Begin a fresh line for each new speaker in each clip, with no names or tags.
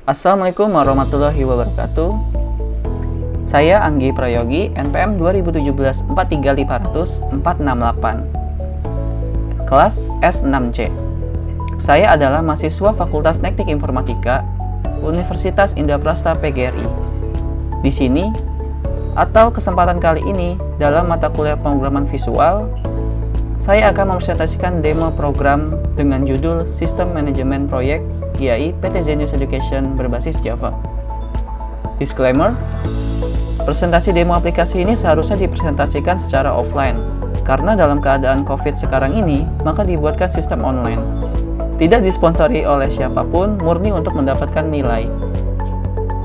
Assalamualaikum warahmatullahi wabarakatuh. Saya Anggi Prayogi, NPM 2017 43500-468, kelas S6C. Saya adalah mahasiswa Fakultas Teknik Informatika, Universitas Indah Prasta PGRI. Di sini, atau kesempatan kali ini, dalam mata kuliah pemrograman visual, saya akan mempresentasikan demo program dengan judul Sistem Manajemen Proyek GAI PT Zenius Education berbasis Java. Disclaimer, presentasi demo aplikasi ini seharusnya dipresentasikan secara offline, karena dalam keadaan COVID sekarang ini, maka dibuatkan sistem online. Tidak disponsori oleh siapapun, murni untuk mendapatkan nilai.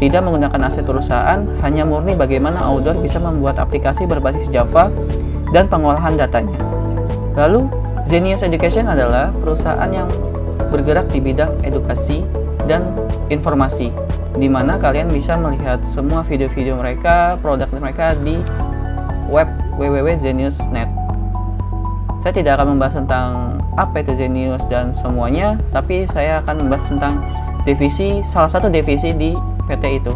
Tidak menggunakan aset perusahaan, hanya murni bagaimana Outdoor bisa membuat aplikasi berbasis Java dan pengolahan datanya. Lalu, Zenius Education adalah perusahaan yang bergerak di bidang edukasi dan informasi, di mana kalian bisa melihat semua video-video mereka, produk mereka di web www.zenius.net. Saya tidak akan membahas tentang apa itu Zenius dan semuanya, tapi saya akan membahas tentang salah satu divisi di PT itu,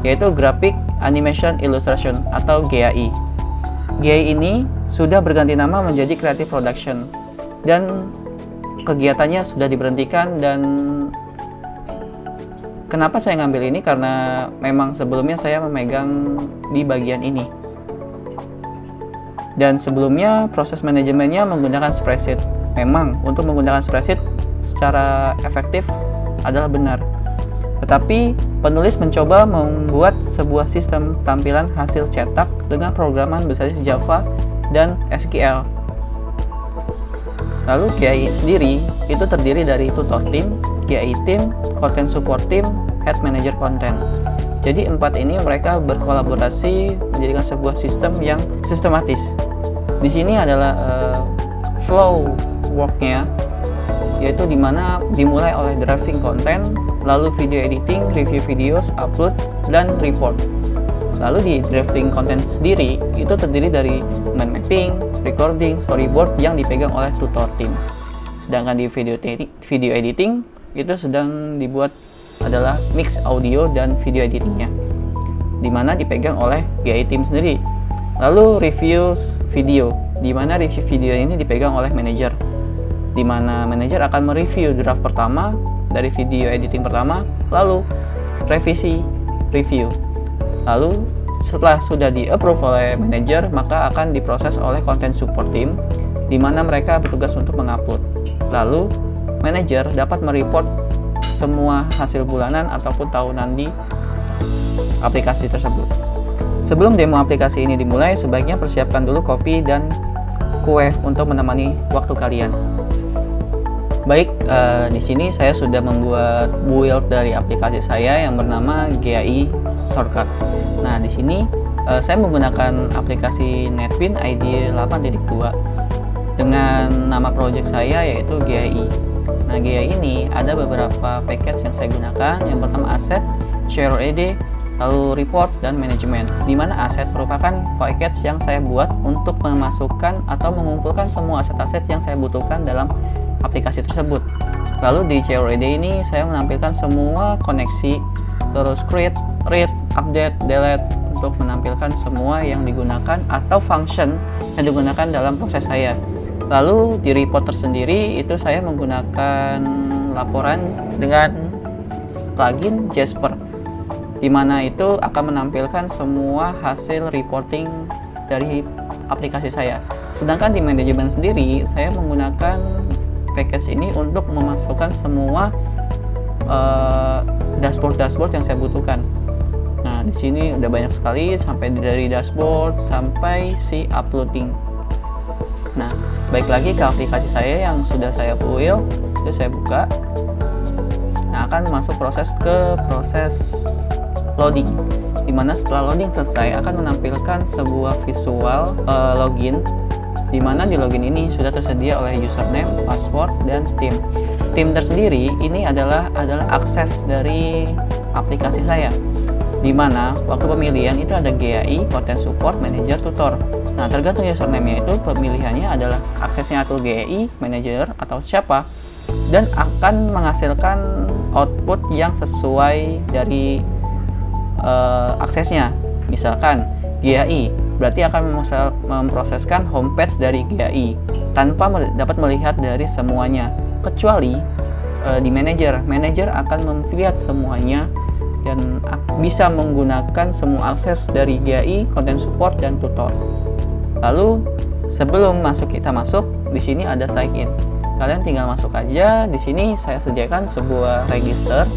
yaitu Graphic Animation Illustration atau GAI. GAI ini sudah berganti nama menjadi Creative Production dan kegiatannya sudah diberhentikan. Dan kenapa saya ngambil ini, karena memang sebelumnya saya memegang di bagian ini, dan sebelumnya proses manajemennya menggunakan spreadsheet. Memang untuk menggunakan spreadsheet secara efektif adalah benar, tetapi penulis mencoba membuat sebuah sistem tampilan hasil cetak dengan programan berbasis Java dan SQL. Lalu GAI sendiri itu terdiri dari tutor team, GAI team, content support team, head manager content. Jadi empat ini mereka berkolaborasi menjadikan sebuah sistem yang sistematis. Di sini adalah flow worknya, yaitu dimana dimulai oleh drafting konten, lalu video editing, review videos, upload, dan report. Lalu di drafting konten sendiri itu terdiri dari mind mapping, recording, storyboard yang dipegang oleh tutor team. Sedangkan di video editing itu sedang dibuat adalah mix audio dan video editingnya, dimana dipegang oleh GAI team sendiri. Lalu review video, dimana review video ini dipegang oleh manager, dimana manager akan mereview draft pertama dari video editing pertama, lalu revisi review. Lalu setelah sudah di-approve oleh manager, maka akan diproses oleh content support team, di mana mereka bertugas untuk mengupload. Lalu manager dapat mereport semua hasil bulanan ataupun tahunan di aplikasi tersebut. Sebelum demo aplikasi ini dimulai, sebaiknya persiapkan dulu kopi dan kue untuk menemani waktu kalian. Baik, di sini saya sudah membuat build dari aplikasi saya yang bernama GAI Shortcut. Nah, di sini saya menggunakan aplikasi NetBeans ID 8.2 dengan nama project saya yaitu GAI. Nah, GAI ini ada beberapa package yang saya gunakan. Yang pertama aset, CRED, lalu report dan manajemen. Di mana aset merupakan package yang saya buat untuk memasukkan atau mengumpulkan semua aset-aset yang saya butuhkan dalam aplikasi tersebut. Lalu di CRED ini saya menampilkan semua koneksi, terus create, read, update, delete untuk menampilkan semua yang digunakan atau function yang digunakan dalam proses saya. Lalu di report tersendiri itu saya menggunakan laporan dengan plugin Jasper, di mana itu akan menampilkan semua hasil reporting dari aplikasi saya. Sedangkan di manajemen sendiri saya menggunakan package ini untuk memasukkan semua dashboard yang saya butuhkan. Nah, di sini udah banyak sekali, sampai dari dashboard sampai si uploading. Nah, baik lagi ke aplikasi saya yang sudah saya build, itu saya buka. Nah, akan masuk proses loading, dimana setelah loading selesai akan menampilkan sebuah visual login, dimana di login ini sudah tersedia oleh username, password, dan tim. Tim tersendiri ini adalah akses dari aplikasi saya, dimana waktu pemilihan itu ada GAI, content support, manager, tutor. Nah, tergantung username-nya itu pemilihannya adalah aksesnya atau GAI, manager, atau siapa. dan akan menghasilkan output yang sesuai dari aksesnya. Misalkan GAI berarti akan memproseskan homepage dari GAI tanpa dapat melihat dari semuanya, kecuali di manager akan melihat semuanya dan bisa menggunakan semua akses dari GAI, content support, dan tutor. Lalu sebelum kita masuk, di sini ada sign in. Kalian tinggal masuk aja. Di sini saya sediakan sebuah register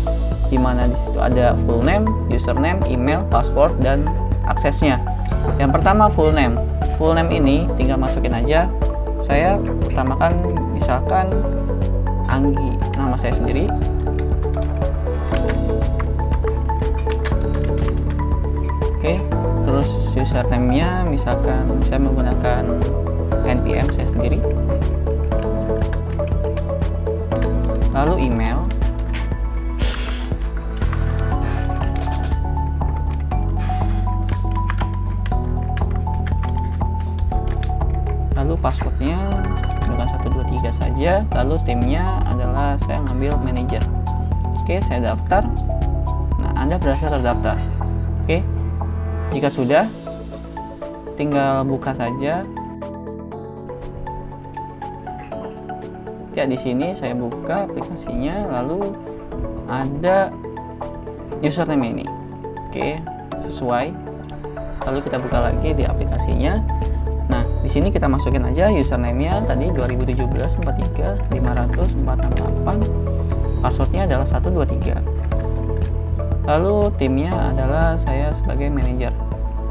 di mana di situ ada full name, username, email, password, dan aksesnya. Yang pertama full name. Full name ini tinggal masukin aja. Saya pertamakan misalkan Anggi, nama saya sendiri. Oke, terus username-nya misalkan saya menggunakan npm saya sendiri. Lalu email. Lalu passwordnya dengan 123 saja. Lalu timnya adalah saya ngambil manager. Oke, saya daftar. Nah, Anda berhasil terdaftar. Oke, jika sudah, tinggal buka saja. Ya, di sini saya buka aplikasinya, lalu ada username ini. Oke, sesuai. Lalu kita buka lagi di aplikasinya. Nah, di sini kita masukin aja username-nya tadi 2017 43 500 468. Passwordnya adalah 123. Lalu timnya adalah saya sebagai manajer.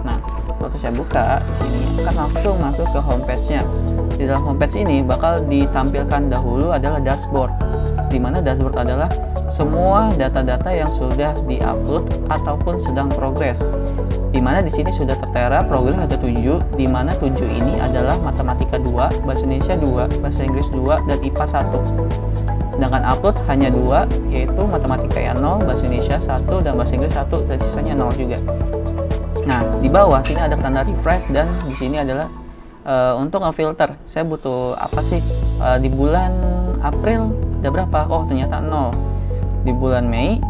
Nah, waktu saya buka di sini akan langsung masuk ke homepage-nya. Di dalam homepage ini bakal ditampilkan dahulu adalah dashboard, di mana dashboard adalah semua data-data yang sudah diupload ataupun sedang progres. Di mana di sini sudah tertera progres ada 7, di mana 7 ini adalah matematika 2, bahasa Indonesia 2, bahasa Inggris 2, dan IPA 1. Sedangkan upload hanya 2, yaitu matematika yang 0, bahasa Indonesia 1, dan bahasa Inggris 1, dan sisanya 0 juga. Nah, di bawah sini ada tanda refresh, dan di sini adalah untuk ngefilter. Saya butuh apa sih? Di bulan April ada berapa? Oh, ternyata 0. Di bulan Mei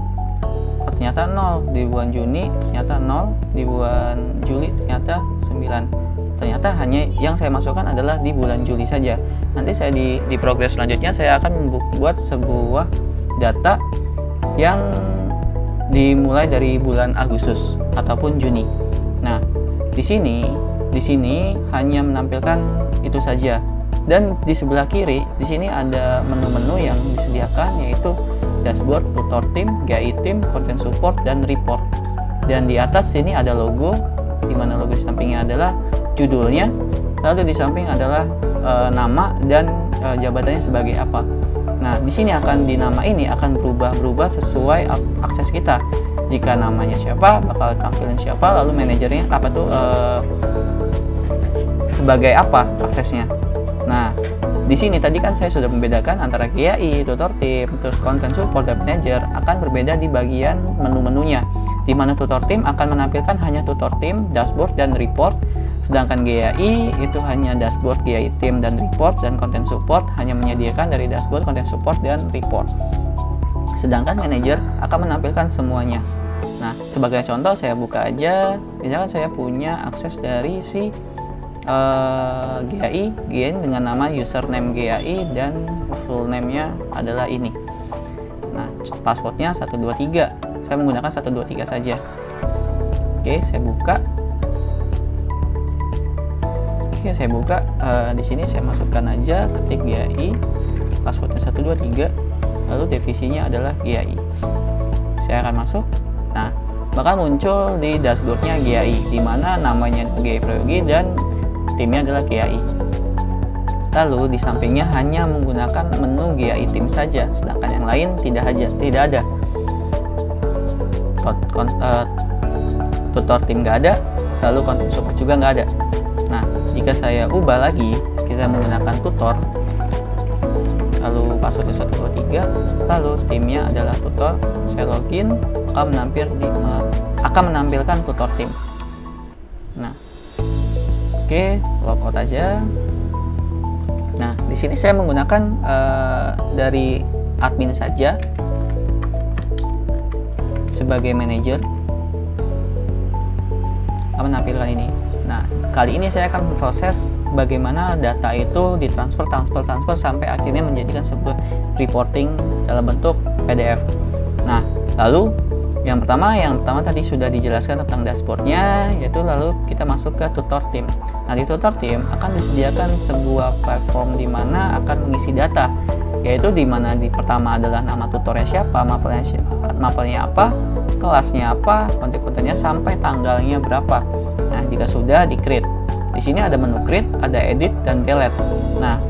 ternyata 0, di bulan Juni ternyata 0, di bulan Juli ternyata 9. Ternyata hanya yang saya masukkan adalah di bulan Juli saja. Nanti saya di progres selanjutnya saya akan membuat sebuah data yang dimulai dari bulan Agustus ataupun Juni. Nah, di sini hanya menampilkan itu saja. Dan di sebelah kiri di sini ada menu-menu yang disediakan, yaitu dashboard, tutor tim, GAI tim, content support, dan report. Dan di atas sini ada logo, di mana logo di sampingnya adalah judulnya, lalu di samping adalah nama dan jabatannya sebagai apa. Nah, di sini di nama ini akan berubah sesuai akses kita. Jika namanya siapa, bakal tampilin siapa, lalu manajernya sebagai apa aksesnya. Nah, di sini tadi kan saya sudah membedakan antara GAI, tutor tim, terus content support, dan manager akan berbeda di bagian menu-menunya. Di mana tutor tim akan menampilkan hanya tutor tim, dashboard, dan report. Sedangkan GAI itu hanya dashboard, GAI tim, dan report, dan content support hanya menyediakan dari dashboard, content support, dan report. Sedangkan manager akan menampilkan semuanya. Nah, sebagai contoh saya buka aja, misalkan saya punya akses dari si GAI dengan nama username GAI dan full name-nya adalah ini. Nah, passwordnya 123. Saya menggunakan 123 saja. Oke, saya buka. Di sini saya masukkan aja, ketik GAI, passwordnya 123, lalu divisinya adalah GAI. Saya akan masuk. Nah, bakal muncul di dashboardnya GAI, di mana namanya GAI Prayogi dan timnya adalah GAI. Lalu di sampingnya hanya menggunakan menu GAI tim saja, sedangkan yang lain tidak ada. Tutor tim nggak ada, lalu content support juga nggak ada. Nah, jika saya ubah lagi, kita menggunakan tutor, lalu passwordnya 123, lalu timnya adalah tutor, saya login, akan menampilkan tutor tim. Nah, oke, logout aja. Nah, di sini saya menggunakan dari admin saja sebagai manajer akan menampilkan ini. Nah, kali ini saya akan memproses bagaimana data itu ditransfer sampai akhirnya menjadikan sebuah reporting dalam bentuk PDF. Nah, lalu yang pertama tadi sudah dijelaskan tentang dashboardnya, yaitu lalu kita masuk ke tutor team. Nah, di tutor team akan disediakan sebuah platform di mana akan mengisi data, yaitu di mana di pertama adalah nama tutornya siapa, mapelnya apa, kelasnya apa, konten-kontennya sampai tanggalnya berapa. Nah, jika sudah di create, di sini ada menu create, ada edit dan delete. Nah,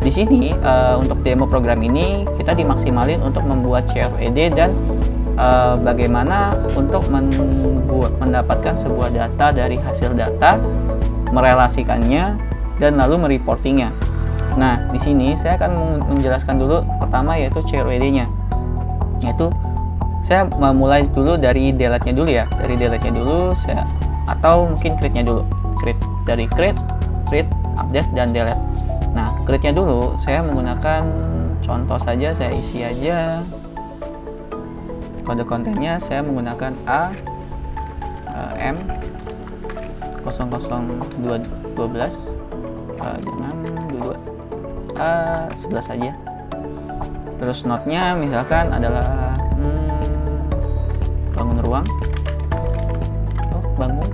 di sini untuk demo program ini kita dimaksimalin untuk membuat CFED dan bagaimana untuk mendapatkan sebuah data dari hasil data, merelasikannya, dan lalu mereportingnya. Nah, di sini saya akan menjelaskan dulu pertama yaitu CFED-nya, yaitu saya memulai dulu dari delete-nya dulu ya, atau mungkin create-nya dulu. Dari create, update, dan delete. Nah, create-nya dulu saya menggunakan contoh saja, saya isi aja kode kontennya, saya menggunakan M 0012 jangan 22 11 saja. Terus note-nya misalkan adalah bangun ruang. Bangun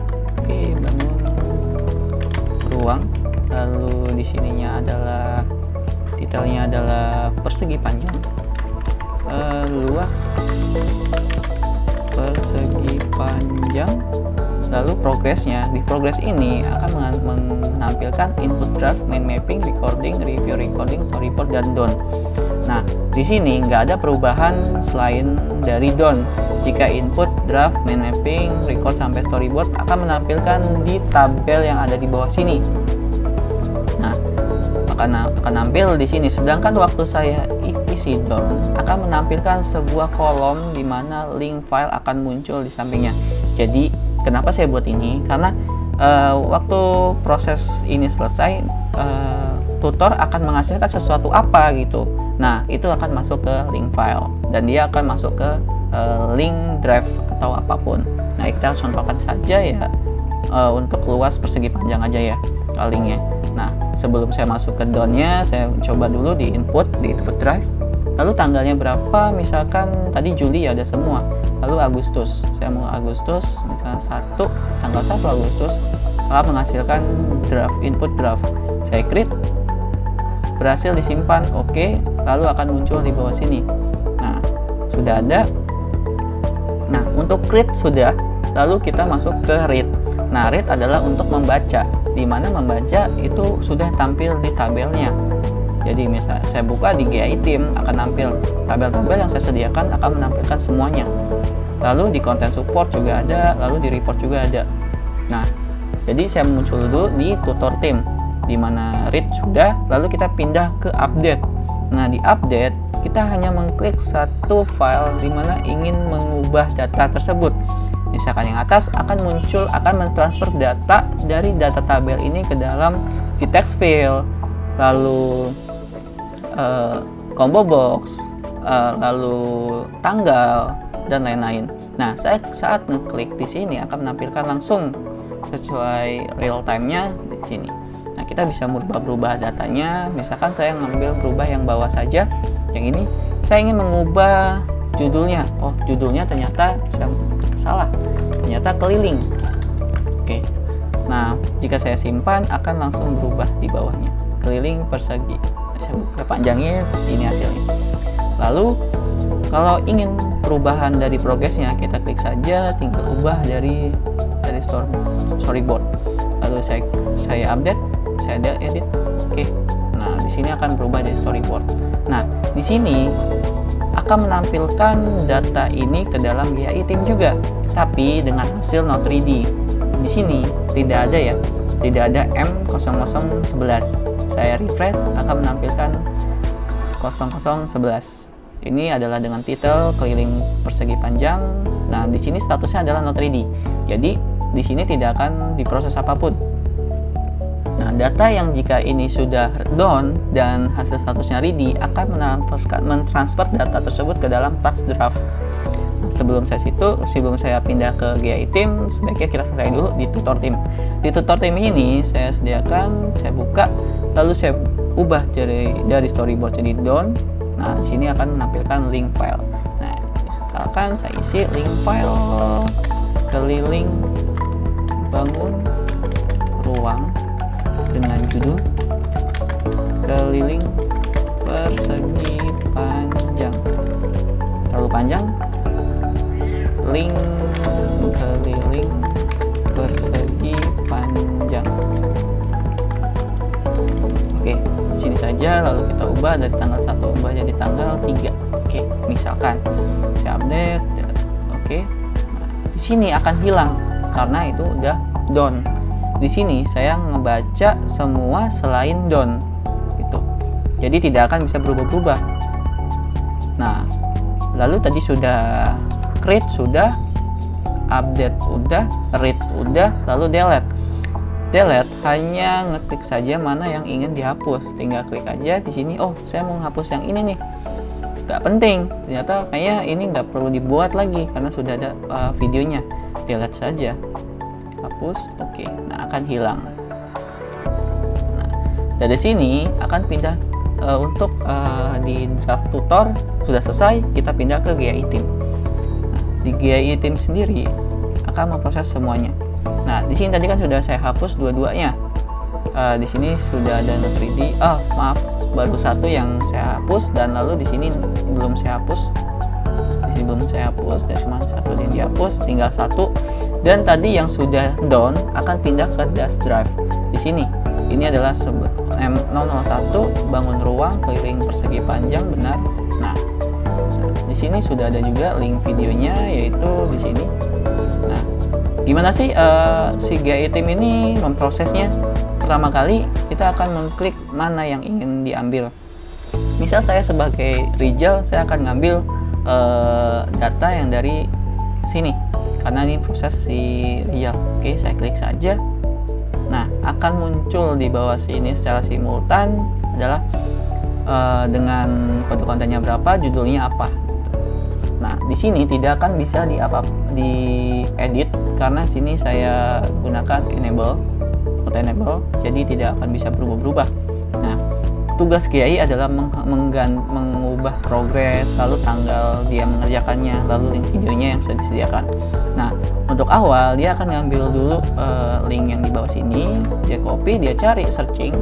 ruang. Lalu di sininya adalah detailnya adalah persegi panjang, luas persegi panjang. Lalu progresnya, di progress ini akan menampilkan input draft, main mapping, recording, review recording, storyboard, dan done. Nah, di sini nggak ada perubahan selain dari done. Jika input, draft, main mapping, record sampai storyboard akan menampilkan di tabel yang ada di bawah sini. Nah, akan nampil di sini. Sedangkan waktu saya isi done akan menampilkan sebuah kolom di mana link file akan muncul di sampingnya. Jadi kenapa saya buat ini? Karena waktu proses ini selesai, tutor akan menghasilkan sesuatu apa gitu. Nah, itu akan masuk ke link file dan dia akan masuk ke link drive atau apapun. Nah, kita contohkan saja ya untuk luas persegi panjang aja ya linknya. Nah, sebelum saya masuk ke down-nya, saya coba dulu di input drive. Lalu tanggalnya berapa? Misalkan tadi Juli ya ada semua. Lalu Agustus, saya mau Agustus, misalkan tanggal 1 Agustus akan menghasilkan draft, input draft. Saya create, berhasil disimpan, oke, lalu akan muncul di bawah sini. Nah, sudah ada. Nah, untuk create sudah, lalu kita masuk ke read. Nah, read adalah untuk membaca, di mana membaca itu sudah tampil di tabelnya. Jadi misalnya saya buka di GI Team, akan tampil tabel-tabel yang saya sediakan akan menampilkan semuanya. Lalu di content support juga ada, lalu di report juga ada. Nah, jadi saya muncul dulu di tutor team, di mana read sudah, lalu kita pindah ke update. Nah, di update kita hanya mengklik satu file di mana ingin mengubah data tersebut. Misalkan yang atas akan mentransfer data dari data tabel ini ke dalam si text field, lalu combo box, lalu tanggal, dan lain-lain. Nah, saya saat ngeklik di sini akan menampilkan langsung sesuai real time-nya di sini. Nah, kita bisa merubah datanya. Misalkan saya ngambil berubah yang bawah saja. Yang ini saya ingin mengubah judulnya. Oh, judulnya ternyata salah. Ternyata keliling. Oke. Nah, jika saya simpan akan langsung berubah di bawahnya. Keliling persegi. Saya buka panjangnya, ini hasilnya. Lalu kalau ingin perubahan dari progresnya, kita klik saja, tinggal ubah dari storyboard. Lalu saya update, saya edit. Oke. Nah, di sini akan berubah dari storyboard. Nah, di sini akan menampilkan data ini ke dalam GI Team juga, tapi dengan hasil not ready. Di sini tidak ada ya, tidak ada M0011. Saya refresh akan menampilkan 0011. Ini adalah dengan titel keliling persegi panjang. Nah, di sini statusnya adalah not ready. Jadi di sini tidak akan diproses apapun. Nah, Nah, data yang jika ini sudah down dan hasil statusnya ready akan mentransfer data tersebut ke dalam task draft. Nah, sebelum saya pindah ke GI team, sebaiknya kita selesai dulu di tutor team. Di tutor team ini saya buka, lalu saya ubah dari storyboard jadi down. Nah, di sini akan menampilkan link file. Nah, misalkan saya isi link file keliling bangun ruang dengan judul keliling persegi panjang. Terlalu panjang. Link keliling persegi panjang. Oke, di sini saja, lalu kita ubah dari tanggal 1 ubah jadi tanggal 3. Oke, misalkan saya update. Oke. Nah, di sini akan hilang karena itu udah down. Di sini saya ngebaca semua selain down gitu. Jadi tidak akan bisa berubah-ubah. Nah, lalu tadi sudah create, sudah update, udah read, udah, lalu delete. Delete hanya ngeklik saja mana yang ingin dihapus. Tinggal klik aja di sini. Oh, saya mau menghapus yang ini nih. Gak penting. Ternyata kayaknya ini nggak perlu dibuat lagi karena sudah ada videonya. Delete saja. Hapus, oke. Nah, akan hilang. Nah, dari sini akan pindah untuk di draft tutor sudah selesai, kita pindah ke GI team. Nah, di GI team sendiri akan memproses semuanya. Nah, di sini tadi kan sudah saya hapus dua-duanya. Di sini sudah ada not ready. Oh, maaf, baru satu yang saya hapus dan lalu di sini belum saya hapus. Di sini belum saya hapus, dan cuma satu yang dihapus, tinggal satu. Dan tadi yang sudah down akan pindah ke dash drive. Di sini, ini adalah M001 bangun ruang keliling persegi panjang, benar. Nah, di sini sudah ada juga link videonya, yaitu di sini. Nah, gimana sih si GI team ini memprosesnya? Pertama kali kita akan mengklik mana yang ingin diambil. Misal saya sebagai Rijal, saya akan ngambil data yang dari sini karena ini proses si Rijal. Oke, saya klik saja. Nah, akan muncul di bawah sini secara simultan adalah dengan kode kontennya berapa, judulnya apa. Nah, di sini tidak akan bisa diedit karena sini saya gunakan enable, jadi tidak akan bisa berubah-ubah. Nah, tugas GI adalah mengubah progres, lalu tanggal dia mengerjakannya, lalu link videonya yang sudah disediakan. Nah, untuk awal dia akan ngambil dulu link yang di bawah sini, dia copy, dia cari searching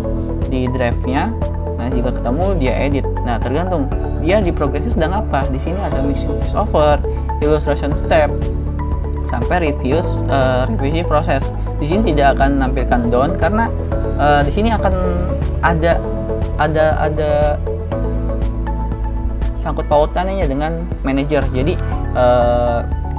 di drive-nya. Nah, jika ketemu dia edit. Nah, tergantung dia di progresnya sedang apa. Di sini ada mixing voice over, illustration step, sampai review proses. Di sini tidak akan menampilkan down karena di sini akan ada sangkut pautannya dengan manajer. Jadi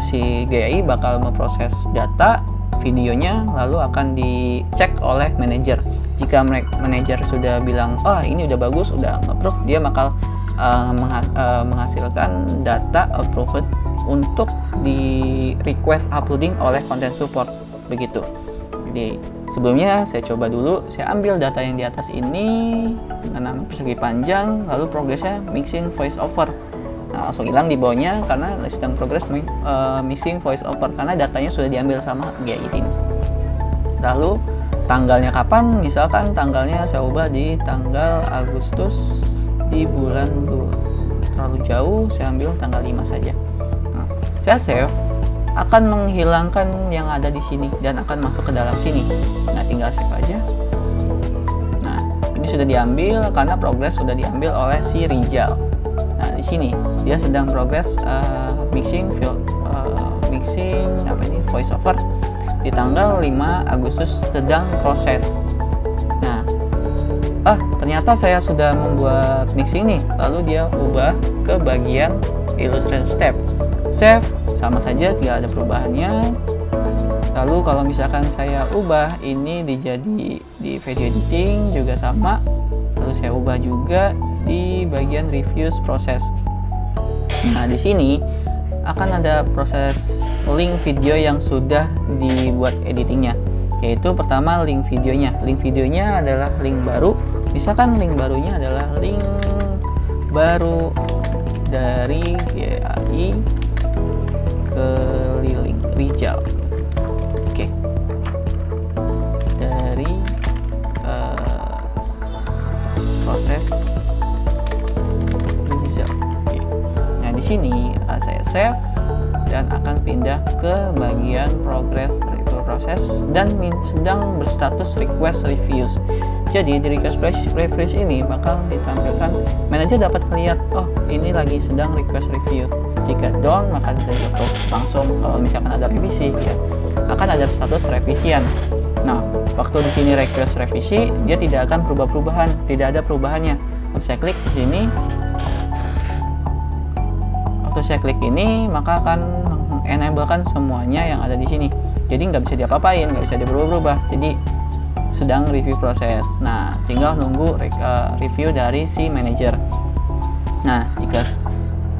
si GI bakal memproses data videonya lalu akan dicek oleh manajer. Jika manajer sudah bilang, oh ini udah bagus, udah approve, dia bakal menghasilkan data approved untuk di request uploading oleh content support, begitu. Jadi sebelumnya saya coba dulu, saya ambil data yang di atas ini dengan nama persegi panjang, lalu progresnya mixing voice over. Nah, langsung hilang di bawahnya karena sedang progress mixing voice over karena datanya sudah diambil sama GI team. Lalu tanggalnya kapan? Misalkan tanggalnya saya ubah di tanggal Agustus di bulan terlalu jauh, saya ambil tanggal 5 saja. Nah, saya save, akan menghilangkan yang ada di sini dan akan masuk ke dalam sini. Nah, tinggal save aja. Nah, ini sudah diambil karena progress sudah diambil oleh si Rijal. Nah, di sini dia sedang progress mixing voice over di tanggal 5 Agustus sedang proses. Nah, ternyata saya sudah membuat mixing nih, lalu dia ubah ke bagian illustration step. Save, sama saja tidak ada perubahannya. Lalu kalau misalkan saya ubah ini di video editing juga sama, lalu saya ubah juga di bagian reviews proses. Nah, di sini akan ada proses link video yang sudah dibuat editingnya. yaitu pertama link videonya. Link videonya adalah link baru. Misalkan link barunya adalah link baru dari GAI keliling Rijal. Oke. Dari proses Rijal. Oke. Nah, di sini saya save dan akan pindah ke bagian progress proses dan sedang berstatus request reviews. Jadi di request reviews ini bakal ditampilkan, manajer dapat melihat, oh ini lagi sedang request review. Jika down maka bisa di-approve langsung. Kalau misalkan ada revisi, ya akan ada status revisian. Nah, waktu di sini request revisi, dia tidak akan berubah-perubahan, tidak ada perubahannya. Waktu saya klik di sini, maka akan enablekan semuanya yang ada di sini. Jadi nggak bisa diapa-apain, nggak bisa diubah-ubah. Jadi sedang review proses. Nah, tinggal nunggu review dari si manager. Nah, jika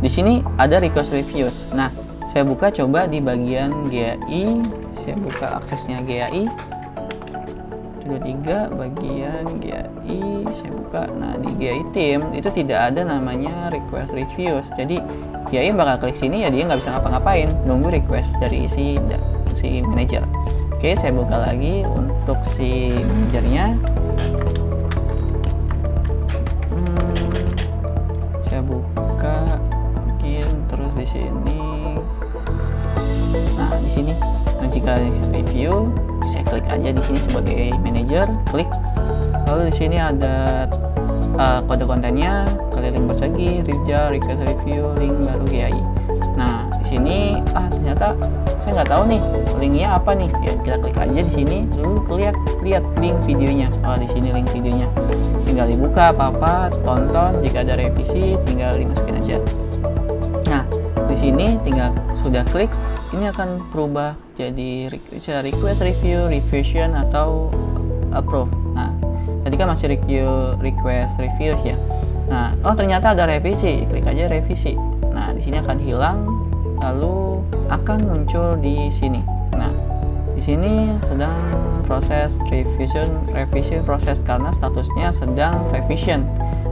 di sini ada request reviews. Nah, saya buka coba di bagian GAI. Saya buka aksesnya GAI. 23 bagian GAI. Saya buka. Nah, di GAI team itu tidak ada namanya request reviews. Jadi GAI bakal klik sini ya dia nggak bisa ngapa-ngapain. Nunggu request dari si manager. Oke, saya buka lagi untuk si manajernya. Saya buka mungkin terus di sini. Nah, di sini jika review, saya klik aja di sini sebagai manager, klik. Lalu di sini ada kode kontennya, keliling persegi, Rijal, request review, link baru GAI. Nah, di sini ternyata saya nggak tahu nih linknya apa nih. Ya kita klik aja di sini dulu, lihat link videonya. Di sini link videonya. Tinggal dibuka apa-apa, tonton. Jika ada revisi, tinggal dimasukin aja. Nah, di sini tinggal sudah klik, ini akan berubah jadi request review, revision atau approve. Nah, tadi kan masih request review ya. Nah, ternyata ada revisi, klik aja revisi. Nah, di sini akan hilang, lalu akan muncul di sini. Nah, di sini sedang proses revision proses karena statusnya sedang revision.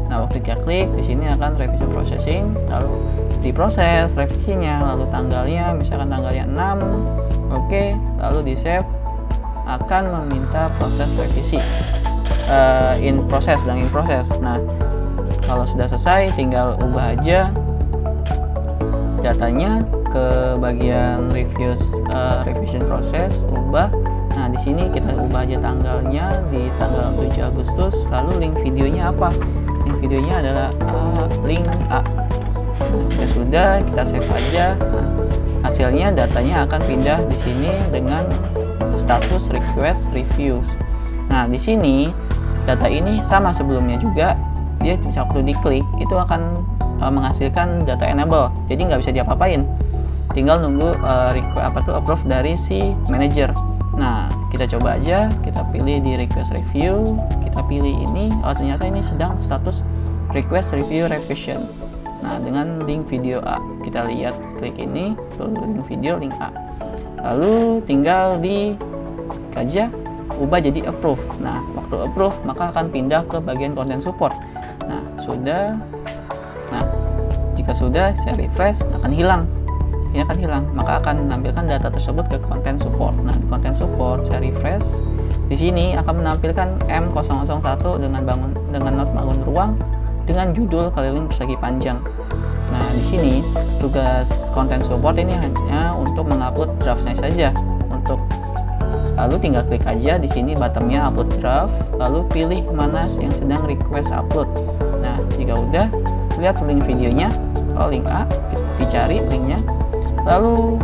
Nah, waktu kita klik di sini akan revision processing, lalu diproses revisinya, lalu tanggalnya misalkan tanggalnya 6. Oke, lalu di save, akan meminta proses revisi. In process. Nah, kalau sudah selesai tinggal ubah aja datanya ke bagian revision proses, ubah. Nah, di sini kita ubah aja tanggalnya di tanggal 7 Agustus, lalu link videonya apa? Link videonya adalah link A. Nah, sudah, kita save aja. Nah, hasilnya datanya akan pindah di sini dengan status request reviews. Nah, di sini data ini sama sebelumnya juga, dia waktu diklik itu akan menghasilkan data enable, jadi nggak bisa diapa-apain, tinggal nunggu approve dari si manager. Nah, kita coba aja, kita pilih di request review, kita pilih ini, ternyata ini sedang status request review revision. Nah, dengan link video A, kita lihat, klik ini, link video, link A, lalu tinggal di aja ubah jadi approve. Nah, waktu approve maka akan pindah ke bagian content support. Nah, sudah. Nah, jika sudah, saya refresh, akan hilang. Ini akan hilang, maka akan menampilkan data tersebut ke content support. Nah, di content support saya refresh. Di sini akan menampilkan M001 dengan not bangun ruang dengan judul keliling persegi panjang. Nah, di sini tugas content support ini hanya untuk mengupload draftnya saja. Lalu tinggal klik aja di sini buttonnya upload draft, lalu pilih mana yang sedang request upload. Nah, jika udah, lihat link videonya, link A, dicari linknya, lalu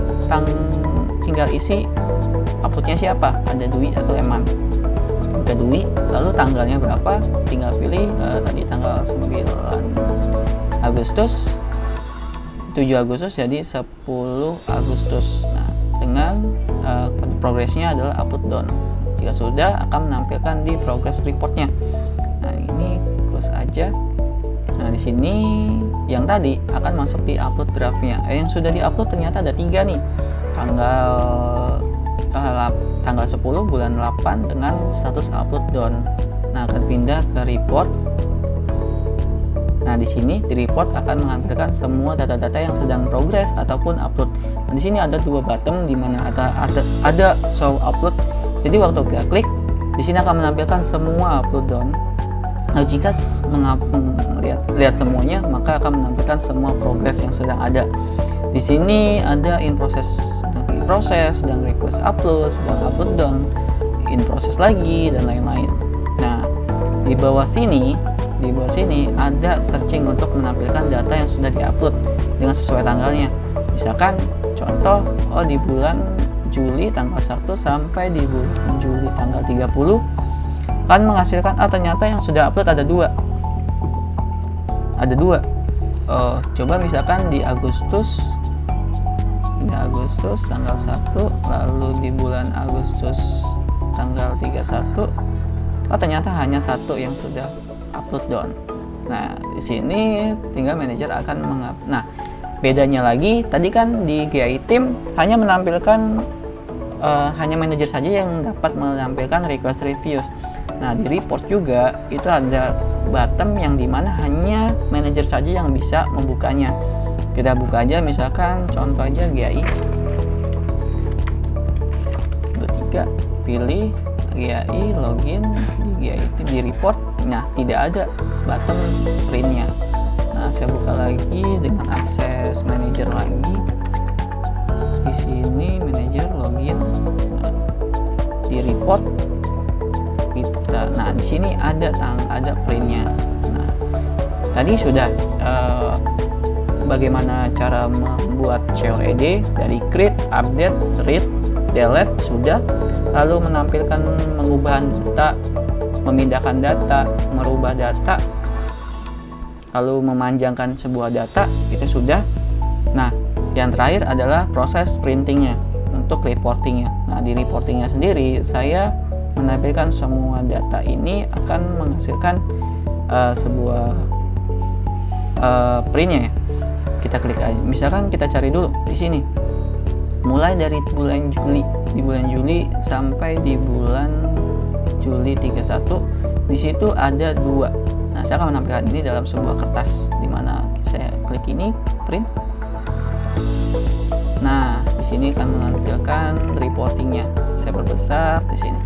tinggal isi uploadnya siapa, ada Dwi atau Eman. Jika Dwi, lalu tanggalnya berapa, tinggal pilih tadi tanggal 9 Agustus, 7 Agustus jadi 10 Agustus. Nah, dengan progresnya adalah upload down. Jika sudah, akan menampilkan di progress reportnya. Nah, ini close aja. Nah, di sini yang tadi akan masuk di upload draftnya. Yang sudah di upload ternyata ada 3 nih. Tanggal tanggal 10 bulan 8 dengan status upload done. Nah, akan pindah ke report. Nah, di sini di report akan menampilkan semua data-data yang sedang progress ataupun upload. Nah, di sini ada dua button di mana ada show upload. Jadi waktu kita klik, di sini akan menampilkan semua upload done. Nah, jika lihat semuanya, maka akan menampilkan semua progress yang sedang ada. Di sini ada in process, sedang request upload, sedang upload done, in process lagi, dan lain-lain. Nah, di bawah sini ada searching untuk menampilkan data yang sudah diupload dengan sesuai tanggalnya. Misalkan contoh, di bulan Juli tanggal 1 sampai di bulan Juli tanggal 30 akan menghasilkan ternyata yang sudah upload ada dua. Coba misalkan di Agustus tanggal 1, lalu di bulan Agustus tanggal 31, ternyata hanya satu yang sudah upload done. Nah, di sini tinggal manajer akan Nah, bedanya lagi tadi kan di GI Team hanya menampilkan hanya manajer saja yang dapat menampilkan request reviews. Nah, di report juga itu ada button yang dimana hanya manajer saja yang bisa membukanya. Kita buka aja, misalkan contoh aja GI 23, pilih GI, login di GI Team, di report. Nah, tidak ada button printnya. Nah, saya buka lagi dengan akses manager lagi. Di sini manager login. Nah, di report kita. Nah, di sini ada printnya. Nah, tadi sudah bagaimana cara membuat CORD dari create, update, read, delete sudah, lalu menampilkan mengubah data, memindahkan data, merubah data, lalu memanjangkan sebuah data, itu sudah. Nah, yang terakhir adalah proses printingnya untuk reportingnya. Nah, di reportingnya sendiri saya menampilkan semua data ini akan menghasilkan sebuah printnya ya. Kita klik aja, misalkan kita cari dulu di sini mulai dari bulan Juli, di bulan Juli sampai di bulan Juli 31, di situ ada dua. Nah, saya akan menampilkan ini dalam sebuah kertas, di mana saya klik ini print. Nah, di sini akan menampilkan reportingnya. Saya perbesar di sini.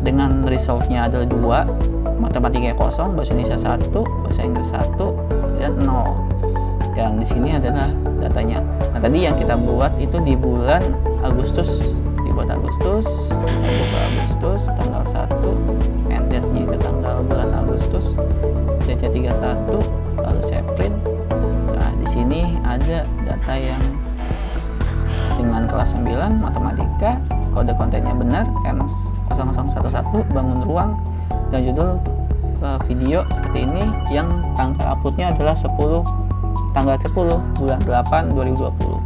Dengan resultnya ada dua, matematika kosong, bahasa Indonesia 1, bahasa Inggris 1, dan 0. Dan di sini adalah datanya. Nah, tadi yang kita buat itu di bulan Agustus, dibuat Agustus, buka Agustus tanggal 1, endednya ke tanggal bulan Agustus, DC 31, lalu saya print. Nah, di sini ada data yang dengan kelas 9 matematika, kode kontennya benar, M0011, bangun ruang, dan judul video seperti ini, yang tanggal uploadnya adalah tanggal 10 bulan 8 2020,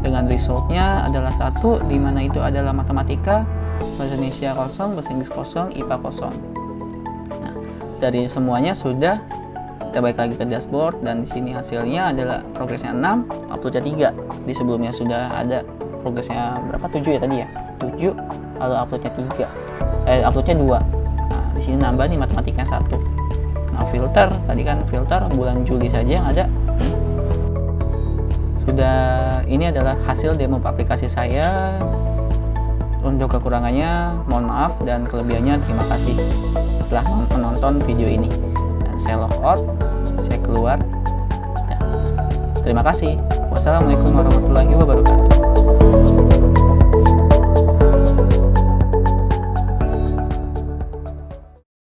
dengan resultnya adalah 1, di mana itu adalah matematika, bahasa Indonesia kosong, bahasa Inggris kosong, IPA kosong. Nah, dari semuanya sudah. Kita balik lagi ke dashboard, dan di sini hasilnya adalah progresnya 6, uploadnya 3. Di sebelumnya sudah ada progresnya berapa? 7 ya tadi ya, 7, lalu uploadnya 3, uploadnya 2. Nah, di sini nambah nih matematikanya 1. Nah, filter tadi kan filter bulan Juli saja yang ada. Sudah, ini adalah hasil demo aplikasi saya. Untuk kekurangannya mohon maaf, dan kelebihannya terima kasih telah menonton video ini. Dan saya log out, saya keluar. Ya. Terima kasih. Wassalamualaikum warahmatullahi wabarakatuh.